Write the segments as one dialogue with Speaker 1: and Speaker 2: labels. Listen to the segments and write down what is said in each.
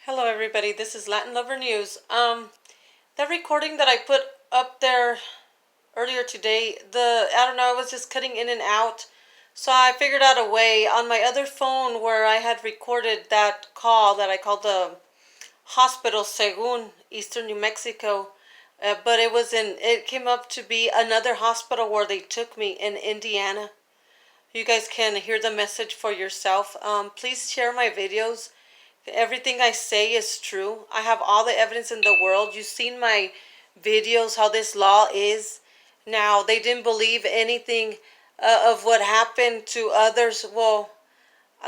Speaker 1: Hello everybody, this is Latin Lover News. That recording that I put up there earlier today, I don't know, I was just cutting in and out. So I figured out a way on my other phone where I had recorded that call that I called the hospital Segun, Eastern New Mexico. But it came up to be another hospital where they took me in Indiana. You guys can hear the message for yourself. Please share my videos. Everything I say is true. I have all the evidence in the world. You've seen my videos, how this law is. Now, they didn't believe anything of what happened to others. Well,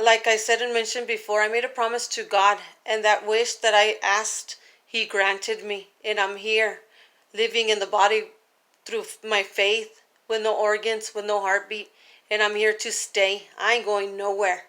Speaker 1: like I said and mentioned before, I made a promise to God, and that wish that I asked, He granted me. And I'm here, living in the body through my faith, with no organs, with no heartbeat. And I'm here to stay. I ain't going nowhere.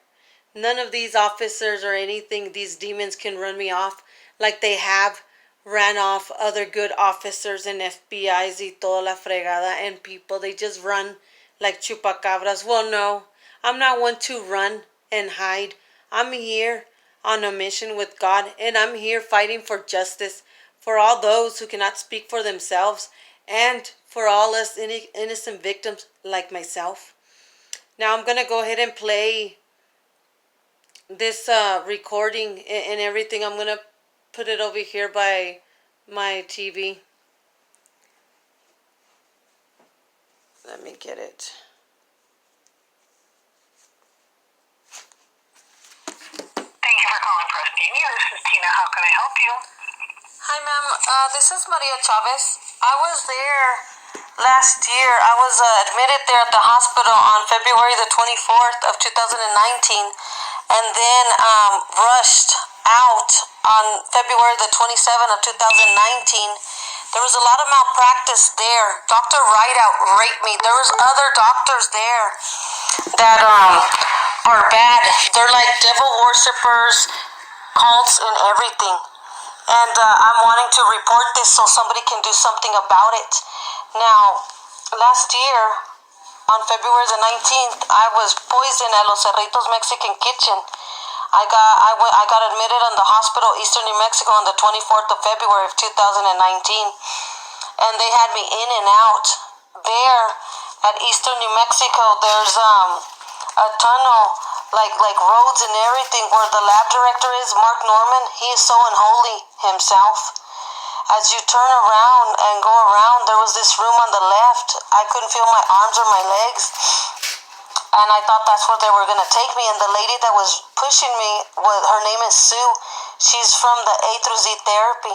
Speaker 1: None of these officers or anything, these demons can run me off like they have ran off other good officers and FBIs y toda la fregada and people. They just run like chupacabras. Well, no, I'm not one to run and hide. I'm here on a mission with God, and I'm here fighting for justice for all those who cannot speak for themselves and for all us innocent victims like myself. Now I'm going to go ahead and play this recording and everything. I'm gonna put it over here by my TV. Let me get it.
Speaker 2: Thank you for calling Prestini. This is Tina. How can I help you?
Speaker 1: Hi, ma'am. This is Maria Chavez. I was there last year. I was admitted there at the hospital on February the 24th of 2019, and then rushed out on February the 27th of 2019. There was a lot of malpractice there. Dr. Rideout raped me. There was other doctors there that are bad. They're like devil worshippers, cults, and everything. And I'm wanting to report this so somebody can do something about it. Now, last year, on February the 19th, I was poisoned at Los Cerritos Mexican Kitchen. I got admitted in the hospital, Eastern New Mexico, on the 24th of February of 2019. And they had me in and out. There at Eastern New Mexico, there's a tunnel, like roads and everything, where the lab director is, Mark Norman. He is so unholy himself. As you turn around and go around, there was this room on the left. I couldn't feel my arms or my legs, and I thought that's where they were going to take me. And the lady that was pushing me, her name is Sue. She's from the A through Z therapy.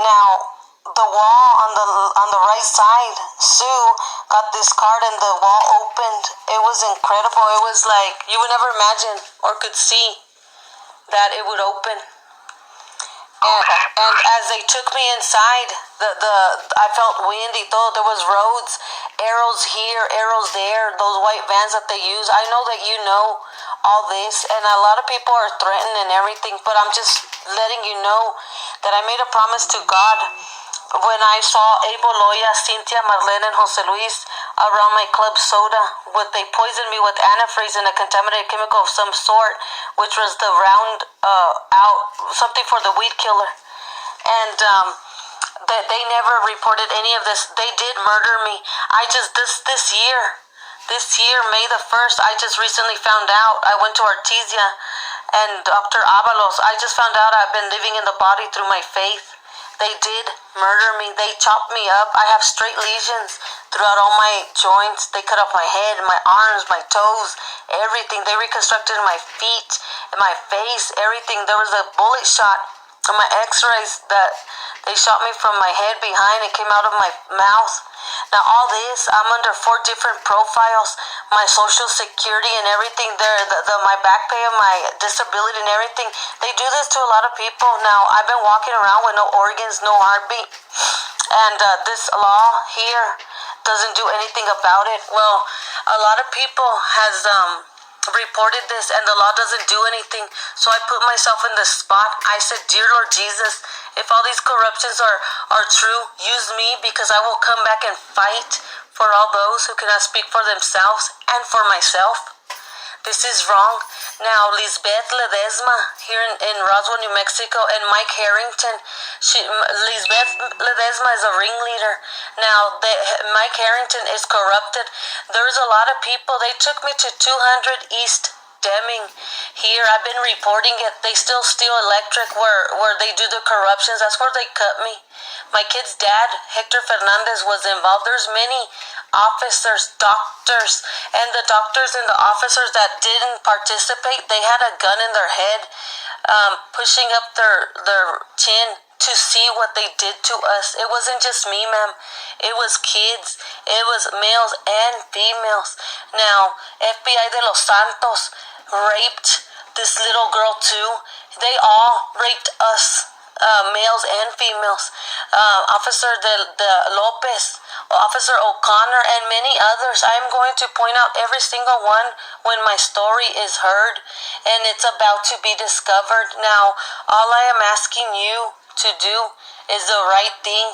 Speaker 1: Now, the wall on the right side, Sue got this card and the wall opened. It was incredible. It was like you would never imagine or could see that it would open. And as they took me inside, I felt windy. Though there was roads, arrows here, arrows there. Those white vans that they use. I know that you know all this, and a lot of people are threatened and everything. But I'm just letting you know that I made a promise to God when I saw Abel, Loya, Cynthia, Marlene, and Jose Luis around my club soda. They poisoned me with antifreeze and a contaminated chemical of some sort, which was the round out, something for the weed killer. And they never reported any of this. They did murder me. This year, May the 1st, I just recently found out. I went to Artesia and Dr. Avalos. I just found out I've been living in the body through my faith. They did murder me. They chopped me up. I have straight lesions throughout all my joints. They cut off my head, my arms, my toes, everything. They reconstructed my feet, my face, everything. There was a bullet shot on my x-rays that they shot me from my head behind and came out of my mouth. Now all this, I'm under 4 different profiles. My social security and everything there, my back pay and my disability and everything. They do this to a lot of people. Now I've been walking around with no organs, no heartbeat. And this law here doesn't do anything about it. Well, a lot of people has reported this and the law doesn't do anything. So I put myself in this spot. I said, dear Lord Jesus, if all these corruptions are true, use me, because I will come back and fight for all those who cannot speak for themselves and for myself.
Speaker 3: This is wrong. Now, Lisbeth Ledesma here in Roswell, New Mexico, and Mike Harrington. Lisbeth Ledesma is a ringleader. Now, Mike Harrington is corrupted. There's a lot of people. They took me to 200 East Deming. Here, I've been reporting it. They still steal electric where they do the corruptions. That's where they cut me. My kid's dad, Hector Fernandez, was involved. There's many officers, doctors, and the doctors and the officers that didn't participate, they had a gun in their head, pushing up their chin to see what they did to us. It wasn't just me, ma'am. It was kids. It was males and females. Now, FBI de Los Santos raped this little girl too. They all raped us, males and females. Officer de Lopez, Officer O'Connor, and many others. I am going to point out every single one when my story is heard and it's about to be discovered. Now, all I am asking you to do is the right thing,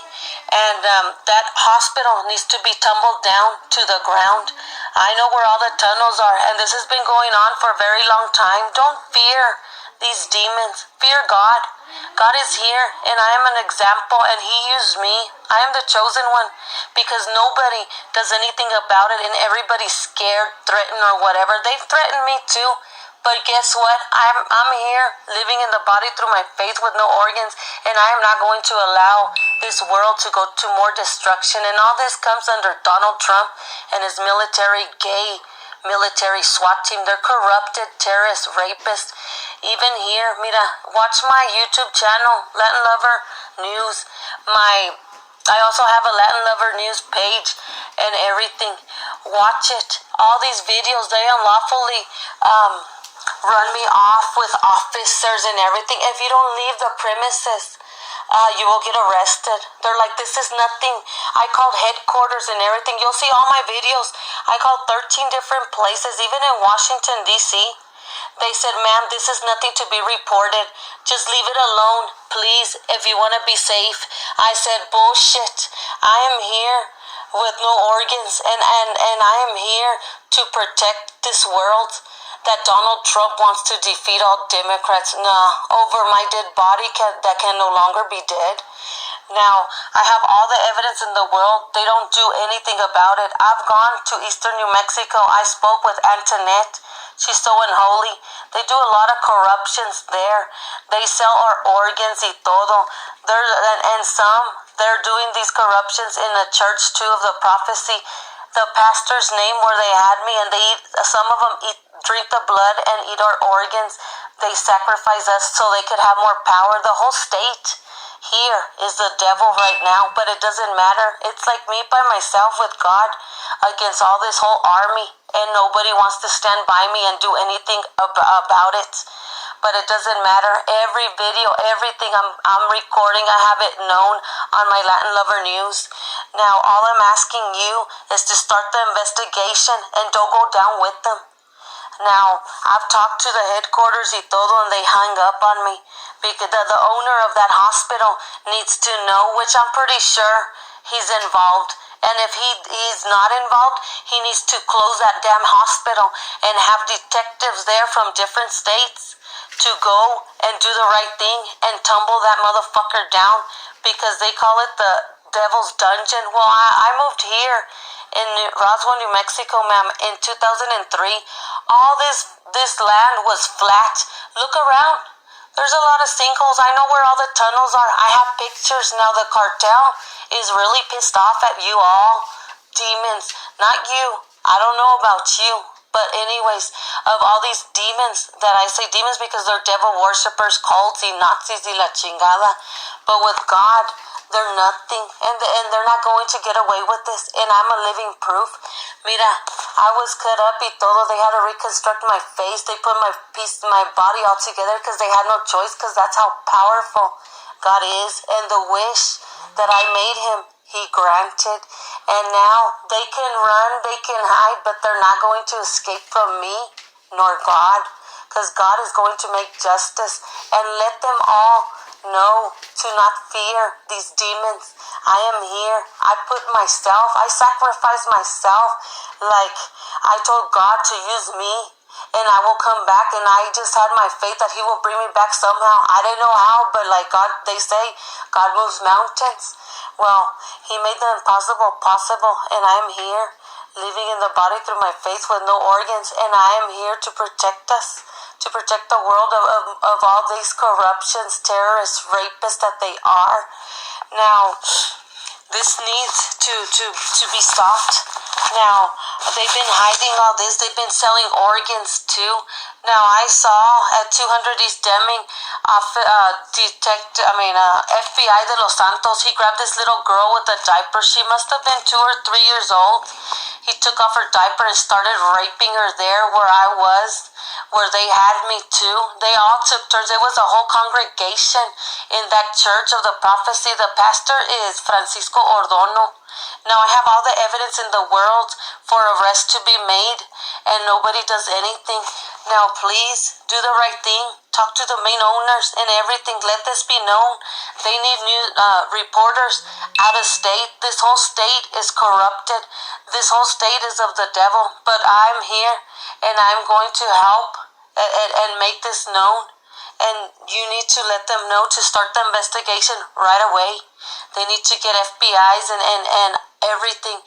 Speaker 3: and that hospital needs to be tumbled down to the ground. I know where all the tunnels are, and this has been going on for a very long time. Don't fear these demons. Fear God. God is here, and I am an example, and He used me. I am the chosen one, because nobody does anything about it, and everybody's scared, threatened, or whatever. They've threatened me too. But guess what? I'm here, living in the body through my faith with no organs, and I am not going to allow this world to go to more destruction. And all this comes under Donald Trump and his military SWAT team. They're corrupted, terrorists, rapists. Even here, mira, watch my YouTube channel, Latin Lover News. I also have a Latin Lover News page and everything. Watch it. All these videos, they unlawfully run me off with officers and everything. If you don't leave the premises, you will get arrested. They're like, this is nothing. I called headquarters and everything. You'll see all my videos. I called 13 different places, even in Washington, D.C. They said, ma'am, this is nothing to be reported. Just leave it alone, please, if you want to be safe. I said, bullshit. I am here with no organs, and I am here to protect this world that Donald Trump wants to defeat all Democrats. Over my dead body that can no longer be dead. Now, I have all the evidence in the world. They don't do anything about it. I've gone to eastern New Mexico. I spoke with Antoinette. She's so unholy. They do a lot of corruptions there. They sell our organs y todo. And they're doing these corruptions in the church too of the prophecy. The pastor's name where they had me, and some of them drink the blood and eat our organs. They sacrifice us so they could have more power. The whole state here is the devil right now, but it doesn't matter. It's like me by myself with God against all this whole army, and nobody wants to stand by me and do anything about it. But it doesn't matter. Every video, everything I'm recording, I have it known on my Latin Lover News. Now, all I'm asking you is to start the investigation and don't go down with them. Now, I've talked to the headquarters y todo, and they hung up on me because the owner of that hospital needs to know, which I'm pretty sure he's involved. And if he's not involved, he needs to close that damn hospital and have detectives there from different states to go and do the right thing and tumble that motherfucker down, because they call it the Devil's Dungeon. Well, I moved here in Roswell, New Mexico, ma'am, in 2003. All this land was flat. Look around. There's a lot of sinkholes. I know where all the tunnels are. I have pictures. Now the cartel is really pissed off at you all. Demons. Not you. I don't know about you. But anyways, of all these demons, that I say demons because they're devil worshippers, cults, y Nazis, y la chingada. But with God, they're nothing, and they're not going to get away with this, and I'm a living proof. Mira, I was cut up y todo. They had to reconstruct my face. They put my body all together because they had no choice, because that's how powerful God is. And the wish that I made Him, He granted. And now they can run, they can hide, but they're not going to escape from me nor God, because God is going to make justice. And let them all know to not fear these demons. I am here. I sacrificed myself. Like, I told God to use me. and I will come back. And I just had my faith that he will bring me back somehow. I didn't know how, but like God, they say God moves mountains. Well, he made the impossible possible, and I am here, living in the body through my faith with no organs, and I am here to protect us, to protect the world of all these corruptions, terrorists, rapists that they are. Now, this needs to be stopped. Now, they've been hiding all this. They've been selling organs too. Now, I saw at 200 East Deming, FBI de Los Santos, he grabbed this little girl with a diaper. She must have been 2 or 3 years old. He took off her diaper and started raping her there where I was, where they had me too. They all took turns. It was a whole congregation in that church of the prophecy. The pastor is Francisco Ordono. Now I have all the evidence in the world for arrest to be made, and nobody does anything. Now please do the right thing. Talk to the main owners and everything. Let this be known. They need new reporters out of state. This whole state is corrupted. This whole state is of the devil. But I'm here, and I'm going to help and make this known. And you need to let them know to start the investigation right away. They need to get FBIs and everything.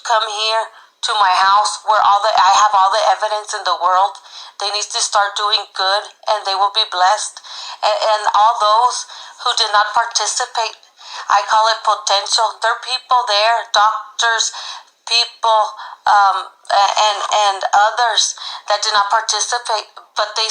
Speaker 3: Come here to my house where I have all the evidence in the world. They need to start doing good, and they will be blessed. And all those who did not participate, I call it potential. There are people there, doctors, people, and others that did not participate, but they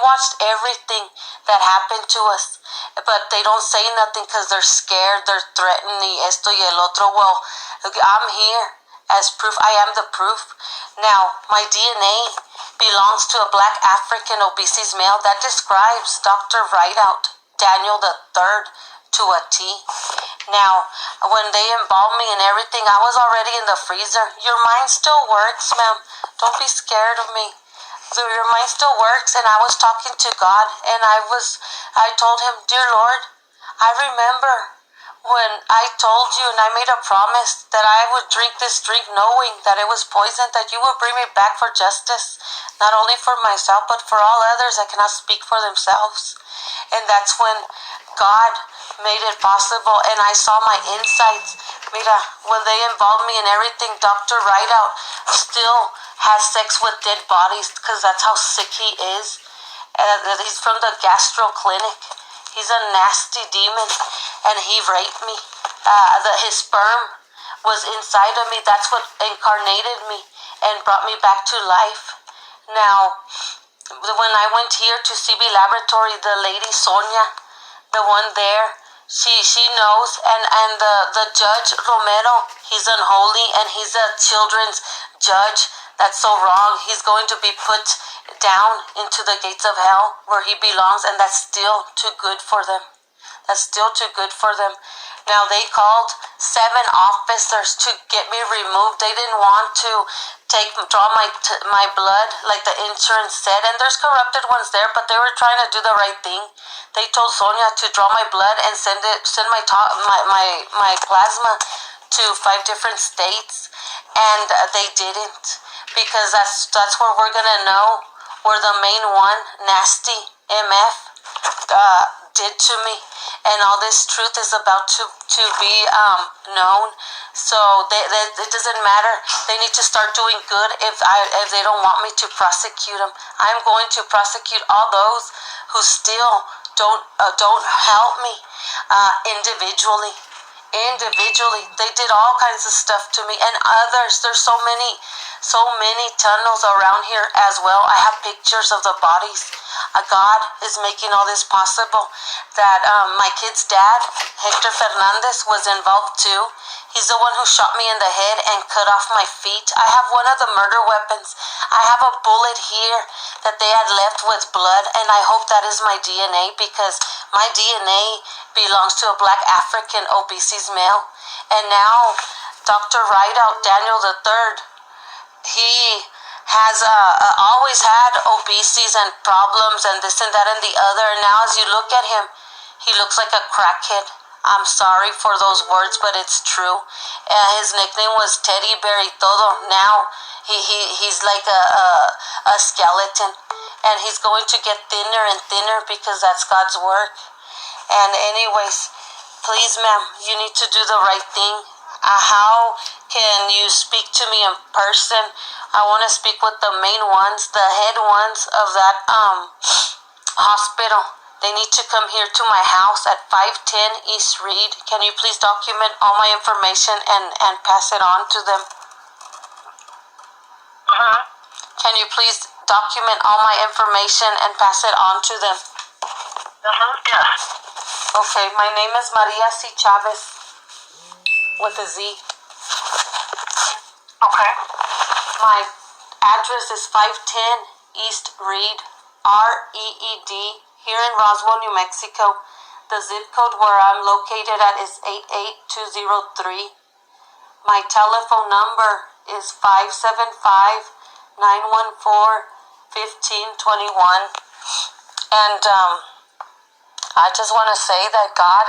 Speaker 3: watched everything that happened to us, but they don't say nothing because they're scared, they're threatening esto y el otro. Well, I'm here as proof. I am the proof. Now, my DNA belongs to a black African obese male that describes Dr. Rideout, Daniel the Third, to a T. Now, when they embalmed me and everything, I was already in the freezer. Your mind still works, ma'am. Don't be scared of me. Your mind still works, and I was talking to God, and I told him, Dear Lord, I remember when I told you and I made a promise that I would drink this drink knowing that it was poison, that you would bring me back for justice, not only for myself, but for all others that cannot speak for themselves. And that's when God made it possible, and I saw my insights. Mira, when they involved me in everything, Dr. Rideout still has sex with dead bodies because that's how sick he is. He's from the gastro clinic. He's a nasty demon, and he raped me. His sperm was inside of me. That's what incarnated me and brought me back to life. Now, when I went here to CB Laboratory, the lady Sonia, the one there, she knows, and the judge Romero, he's unholy, and he's a children's judge. That's so wrong. He's going to be put down into the gates of hell where he belongs, and that's still too good for them. That's still too good for them. Now, they called 7 officers to get me removed. They didn't want to draw my blood like the insurance said, and there's corrupted ones there, but they were trying to do the right thing. They told Sonia to draw my blood and send my plasma to 5 different states, and they didn't, because that's where we're gonna know where the main one, nasty MF, did to me, and all this truth is about to be known. So it doesn't matter. They need to start doing good if they don't want me to prosecute them. I'm going to prosecute all those who still don't help me individually. They did all kinds of stuff to me, and others. There's so many tunnels around here as well. I have pictures of the bodies. God is making all this possible. That my kid's dad, Hector Fernandez, was involved too. He's the one who shot me in the head and cut off my feet. I have one of the murder weapons. I have a bullet here that they had left with blood, and I hope that is my DNA, because my DNA belongs to a black African obese male. And now Dr. Rideout, Daniel the Third, he has always had obesities and problems and this and that and the other. And now as you look at him, he looks like a crackhead. I'm sorry for those words, but it's true. His nickname was Teddy Bear y Todo. Now he's like a skeleton, and he's going to get thinner and thinner because that's God's work. And anyways, please, ma'am, you need to do the right thing. How can you speak to me in person? I want to speak with the main ones, the head ones of that hospital. They need to come here to my house at 510 East Reed. Can you please document all my information and pass it on to them? Can you please document all my information and pass it on to them?
Speaker 2: Yes.
Speaker 3: Okay, my name is Maria C. Chavez with a Z.
Speaker 2: Okay.
Speaker 3: My address is 510 East Reed, REED, here in Roswell, New Mexico. The zip code where I'm located at is 88203. My telephone number is 575-914-1521. And I just want to say that God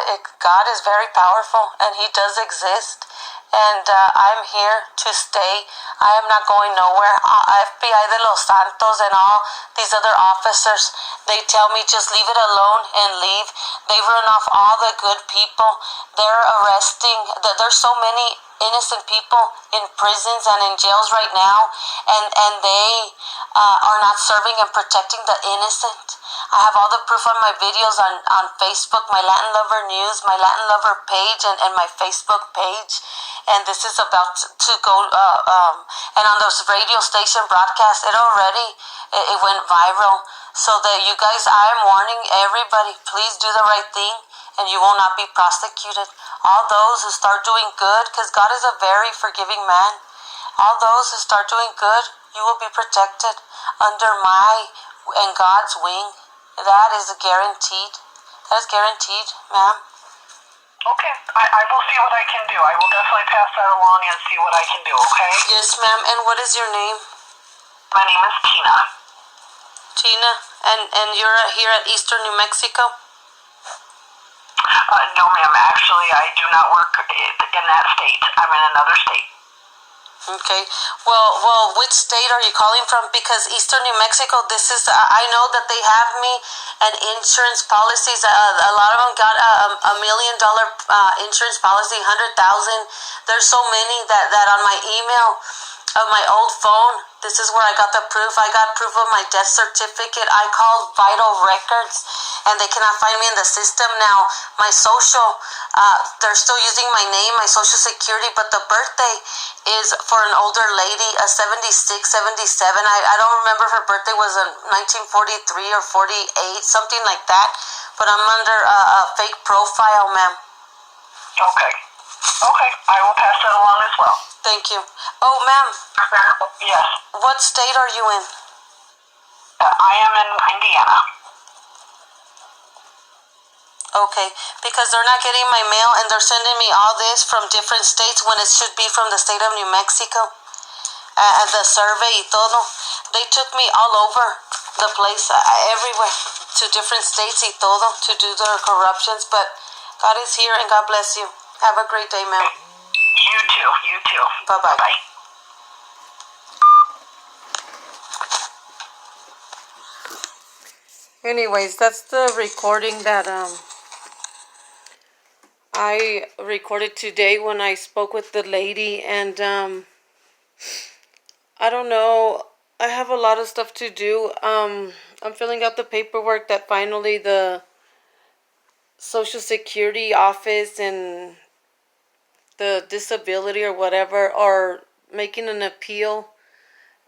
Speaker 3: is very powerful, and He does exist. And I'm here to stay. I am not going nowhere. FBI de Los Santos and all these other officers, they tell me just leave it alone and leave. They've run off all the good people. They're arresting. There's so many innocent people in prisons and in jails right now, and they are not serving and protecting the innocent. I have all the proof on my videos on Facebook, my Latin Lover News, my Latin Lover page, and my Facebook page. And this is about to go, and on those radio station broadcasts, it went viral. So that you guys, I'm warning everybody, please do the right thing, and you will not be prosecuted. All those who start doing good, because God is a very forgiving man, all those who start doing good, you will be protected under my and God's wing. That is guaranteed. That is guaranteed, ma'am.
Speaker 2: Okay. I will see what I can do. I will definitely pass that along and see what I can do, okay?
Speaker 3: Yes, ma'am. And what is your name?
Speaker 2: My name is Tina.
Speaker 3: Tina. And you're here at Eastern New Mexico?
Speaker 2: No, ma'am. Actually, I do not work in that state. I'm in another state.
Speaker 3: Okay. Well, which state are you calling from? Because Eastern New Mexico, this is, I know that they have me and insurance policies. A lot of them got $1 million insurance policy, 100,000. There's so many that on my email of my old phone, this is where I got the proof. I got proof of my death certificate. I called Vital Records, and they cannot find me in the system now. My social, they're still using my name, my social security, but the birthday is for an older lady, a 76, 77. I don't remember if her birthday was in 1943 or 48, something like that. But I'm under a fake profile, ma'am.
Speaker 2: Okay. Okay. I will pass that along as well.
Speaker 3: Thank you. Oh, ma'am.
Speaker 2: Yes.
Speaker 3: What state are you in?
Speaker 2: I am in Indiana.
Speaker 3: Okay, because they're not getting my mail and they're sending me all this from different states when it should be from the state of New Mexico. The survey y todo. They took me all over the place, everywhere, to different states y todo to do their corruptions. But God is here and God bless you. Have a great day, ma'am.
Speaker 2: You too. You too.
Speaker 3: Bye-bye.
Speaker 2: Bye.
Speaker 1: Anyways, that's the recording that I recorded today when I spoke with the lady, and I don't know, I have a lot of stuff to do. I'm filling out the paperwork that finally the Social Security office and the disability or whatever are making an appeal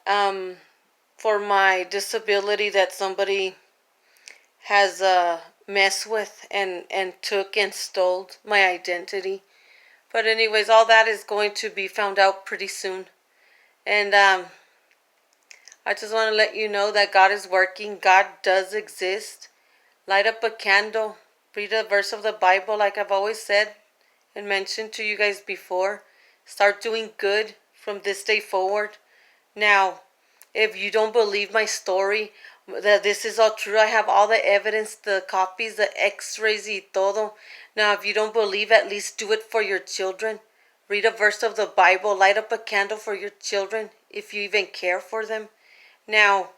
Speaker 1: for my disability that somebody has messed with and took and stole my identity. But anyways, all that is going to be found out pretty soon. And I just want to let you know that God is working. God does exist. Light up a candle. Read a verse of the Bible like I've always said and mentioned to you guys before. Start doing good from this day forward. Now, if you don't believe my story, that this is all true. I have all the evidence, the copies, the x-rays y todo. Now, if you don't believe, at least do it for your children. Read a verse of the Bible. Light up a candle for your children, if you even care for them. Now,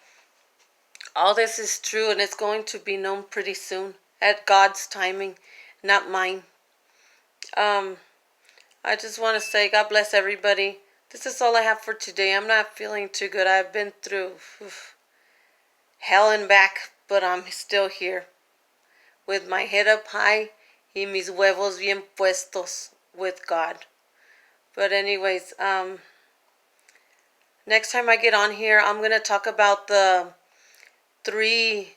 Speaker 1: all this is true, and it's going to be known pretty soon at God's timing, not mine. I just want to say God bless everybody. This is all I have for today. I'm not feeling too good. I've been through hell and back, but I'm still here with my head up high y mis huevos bien puestos with God. But anyways, next time I get on here, I'm going to talk about the 3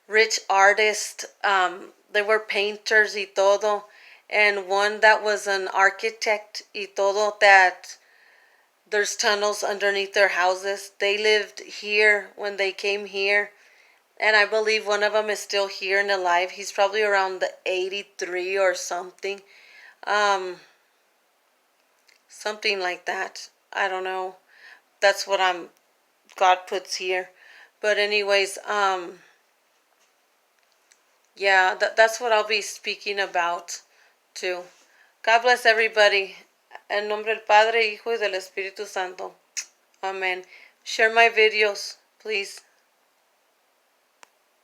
Speaker 1: rich artists. They were painters y todo. And one that was an architect y todo, that there's tunnels underneath their houses. They lived here when they came here. And I believe one of them is still here and alive. He's probably around the 83 or something. Something like that. I don't know. That's what God puts here. But anyways, yeah, that's what I'll be speaking about too. God bless everybody. En nombre del Padre, Hijo y del Espíritu Santo. Amen. Share my videos, please.